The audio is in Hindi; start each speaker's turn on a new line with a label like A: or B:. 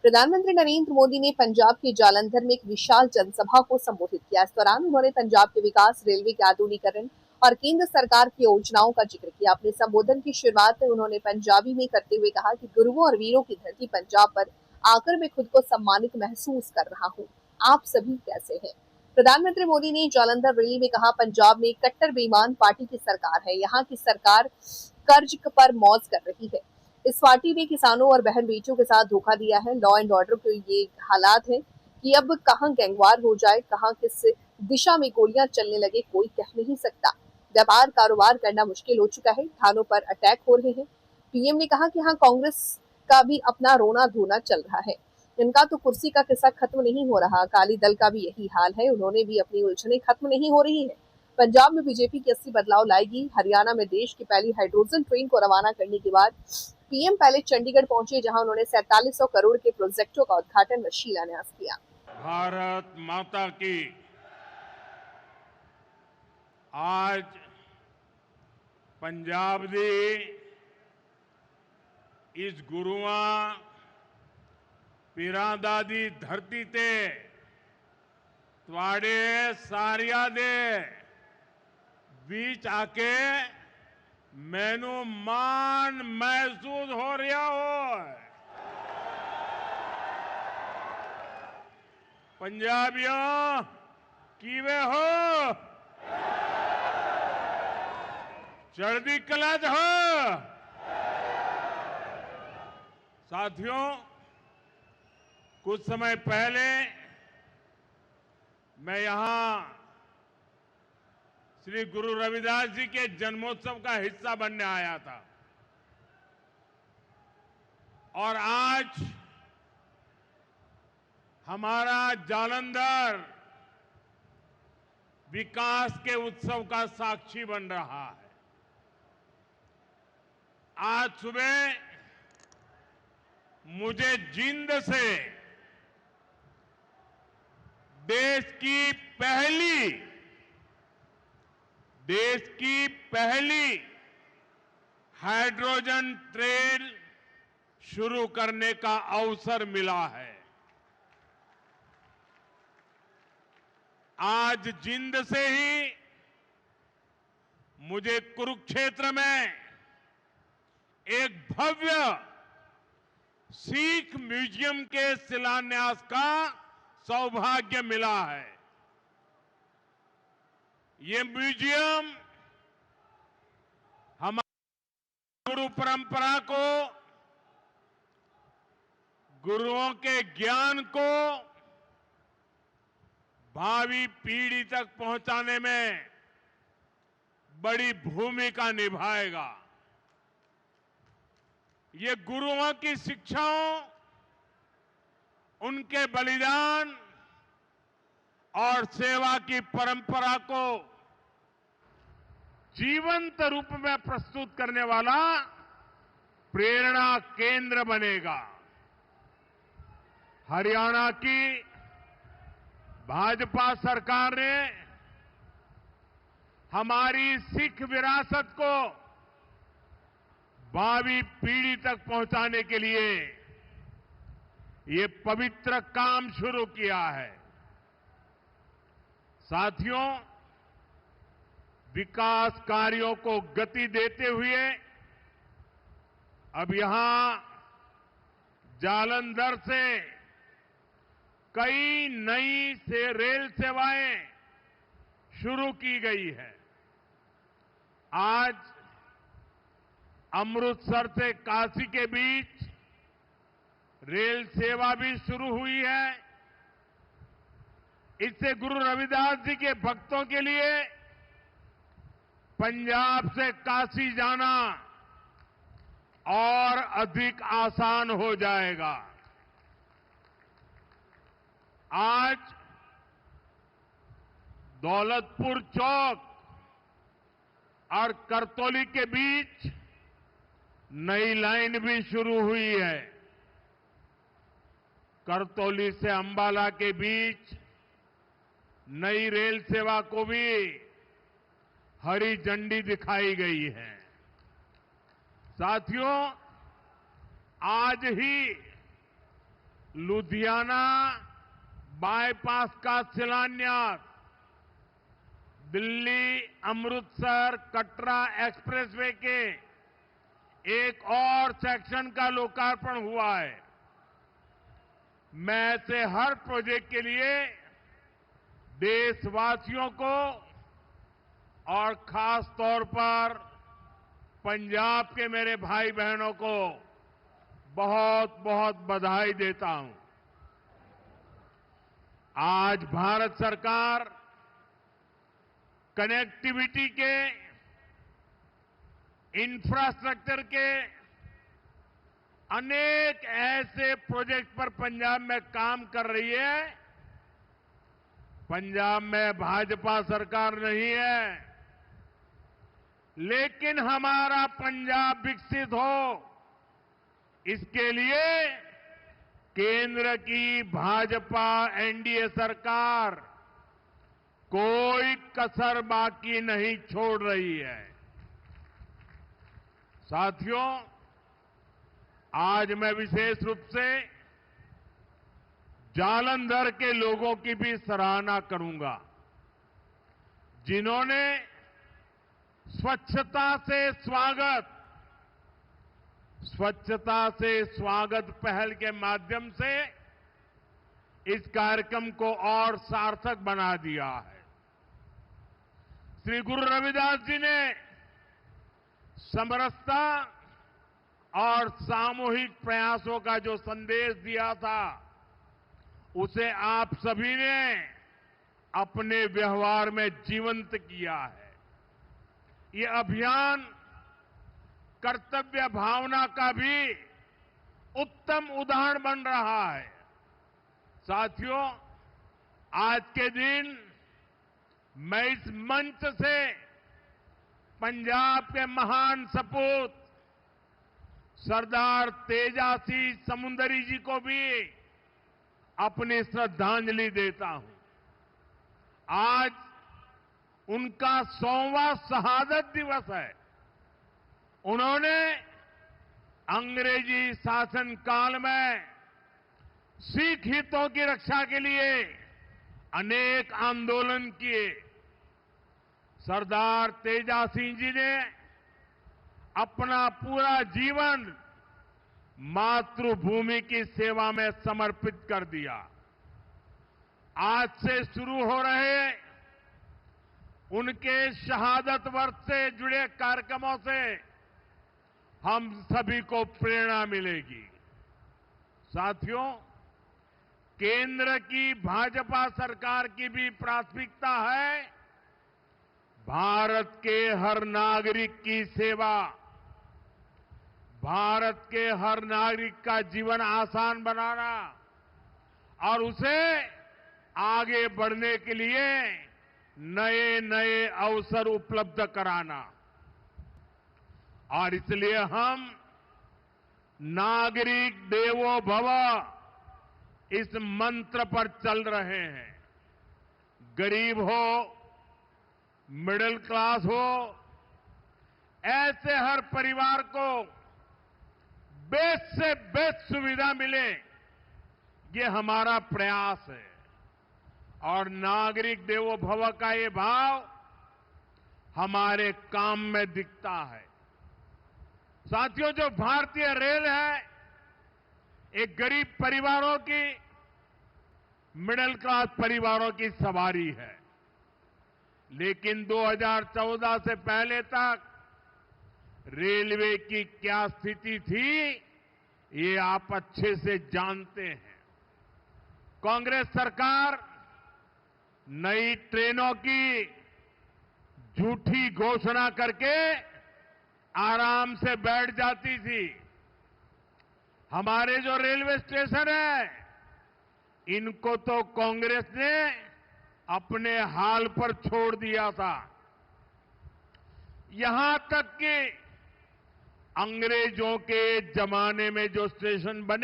A: प्रधानमंत्री नरेंद्र मोदी ने पंजाब के जालंधर में एक विशाल जनसभा को संबोधित किया। इस दौरान उन्होंने पंजाब के विकास, रेलवे के आधुनिकीकरण और केंद्र सरकार की योजनाओं का जिक्र किया। अपने संबोधन की शुरुआत में उन्होंने पंजाबी में करते हुए कहा कि गुरुओं और वीरों की धरती पंजाब पर आकर मैं खुद को सम्मानित महसूस कर रहा हूँ। आप सभी कैसे हैं? प्रधानमंत्री मोदी ने जालंधर रैली में कहा, पंजाब में कट्टर बेईमान पार्टी की सरकार है। यहाँ की सरकार कर्ज पर मौज कर रही है। इस पार्टी ने किसानों और बहन बेटियों के साथ धोखा दिया है। लॉ एंड ऑर्डर के ये हालात है कि अब कहां गैंगवार हो जाए, कहां किस दिशा में गोलियां चलने लगे, कोई कह नहीं सकता। व्यापार कारोबार करना मुश्किल हो चुका है। थानों पर अटैक हो रहे हैं। पीएम ने कहा कि हाँ, कांग्रेस का भी अपना रोना धोना चल रहा है। इनका तो कुर्सी का किस्सा खत्म नहीं हो रहा। अकाली दल का भी यही हाल है। उन्होंने भी अपनी उलझने खत्म नहीं हो रही है। पंजाब में बीजेपी की 80 बदलाव लाएगी। हरियाणा में देश की पहली हाइड्रोजन ट्रेन को रवाना करने के बाद पीएम पहले चंडीगढ़ पहुंचे, जहां उन्होंने 4700 करोड़ के प्रोजेक्टों का उद्घाटन व शिलान्यास किया।
B: भारत माता की आज पंजाब दी इस गुरुआं पीरां दी धरती ते तुहाडे सारिया दे बीच आके मैनू मान महसूस हो रहा हो। पंजाबियों किवे हो? चढ़दी कला च हो? साथियों, कुछ समय पहले मैं यहां श्री गुरु रविदास जी के जन्मोत्सव का हिस्सा बनने आया था और आज हमारा जालंधर विकास के उत्सव का साक्षी बन रहा है। आज सुबह मुझे जींद से देश की पहली हाइड्रोजन ट्रेन शुरू करने का अवसर मिला है। आज जींद से ही मुझे कुरुक्षेत्र में एक भव्य सिख म्यूजियम के शिलान्यास का सौभाग्य मिला है। ये म्यूजियम हमारी गुरु परंपरा को, गुरुओं के ज्ञान को भावी पीढ़ी तक पहुंचाने में बड़ी भूमिका निभाएगा। ये गुरुओं की शिक्षाओं, उनके बलिदान और सेवा की परंपरा को जीवंत रूप में प्रस्तुत करने वाला प्रेरणा केंद्र बनेगा। हरियाणा की भाजपा सरकार ने हमारी सिख विरासत को भावी पीढ़ी तक पहुंचाने के लिए ये पवित्र काम शुरू किया है। साथियों, विकास कार्यों को गति देते हुए अब यहां जालंधर से कई नई रेल सेवाएं शुरू की गई है। आज अमृतसर से काशी के बीच रेल सेवा भी शुरू हुई है। इससे गुरु रविदास जी के भक्तों के लिए पंजाब से काशी जाना और अधिक आसान हो जाएगा। आज दौलतपुर चौक और करतौली के बीच नई लाइन भी शुरू हुई है। करतौली से अंबाला के बीच नई रेल सेवा को भी हरी झंडी दिखाई गई है। साथियों, आज ही लुधियाना बाईपास का शिलान्यास, दिल्ली अमृतसर कटरा एक्सप्रेसवे के एक और सेक्शन का लोकार्पण हुआ है। मैं ऐसे हर प्रोजेक्ट के लिए देशवासियों को और खास तौर पर पंजाब के मेरे भाई बहनों को बहुत बहुत बधाई देता हूं। आज भारत सरकार कनेक्टिविटी के, इंफ्रास्ट्रक्चर के अनेक ऐसे प्रोजेक्ट पर पंजाब में काम कर रही है। पंजाब में भाजपा सरकार नहीं है, लेकिन हमारा पंजाब विकसित हो, इसके लिए केंद्र की भाजपा एनडीए सरकार कोई कसर बाकी नहीं छोड़ रही है। साथियों, आज मैं विशेष रूप से जालंधर के लोगों की भी सराहना करूंगा, जिन्होंने स्वच्छता से स्वागत पहल के माध्यम से इस कार्यक्रम को और सार्थक बना दिया है। श्री गुरु रविदास जी ने समरसता और सामूहिक प्रयासों का जो संदेश दिया था, उसे आप सभी ने अपने व्यवहार में जीवंत किया है। ये अभियान कर्तव्य भावना का भी उत्तम उदाहरण बन रहा है। साथियों, आज के दिन मैं इस मंच से पंजाब के महान सपूत सरदार तेजासी समुंदरी जी को भी अपनी श्रद्धांजलि देता हूं। आज उनका 100वां शहादत दिवस है। उन्होंने अंग्रेजी शासन काल में सिख हितों की रक्षा के लिए अनेक आंदोलन किए। सरदार तेजासी जी ने अपना पूरा जीवन मातृभूमि की सेवा में समर्पित कर दिया। आज से शुरू हो रहे उनके शहादत वर्ष से जुड़े कार्यक्रमों से हम सभी को प्रेरणा मिलेगी। साथियों, केंद्र की भाजपा सरकार की भी प्राथमिकता है भारत के हर नागरिक की सेवा, भारत के हर नागरिक का जीवन आसान बनाना और उसे आगे बढ़ने के लिए नए नए अवसर उपलब्ध कराना। और इसलिए हम नागरिक देवो भव इस मंत्र पर चल रहे हैं। गरीब हो, मिडिल क्लास हो, ऐसे हर परिवार को बेस्ट से बेस्ट सुविधा मिले, ये हमारा प्रयास है। और नागरिक देवो भव का ये भाव हमारे काम में दिखता है। साथियों, जो भारतीय रेल है, एक गरीब परिवारों की, मिडिल क्लास परिवारों की सवारी है। लेकिन 2014 से पहले तक रेलवे की क्या स्थिति थी, ये आप अच्छे से जानते हैं। कांग्रेस सरकार नई ट्रेनों की झूठी घोषणा करके आराम से बैठ जाती थी। हमारे जो रेलवे स्टेशन है, इनको तो कांग्रेस ने अपने हाल पर छोड़ दिया था। यहां तक कि अंग्रेजों के जमाने में जो स्टेशन बने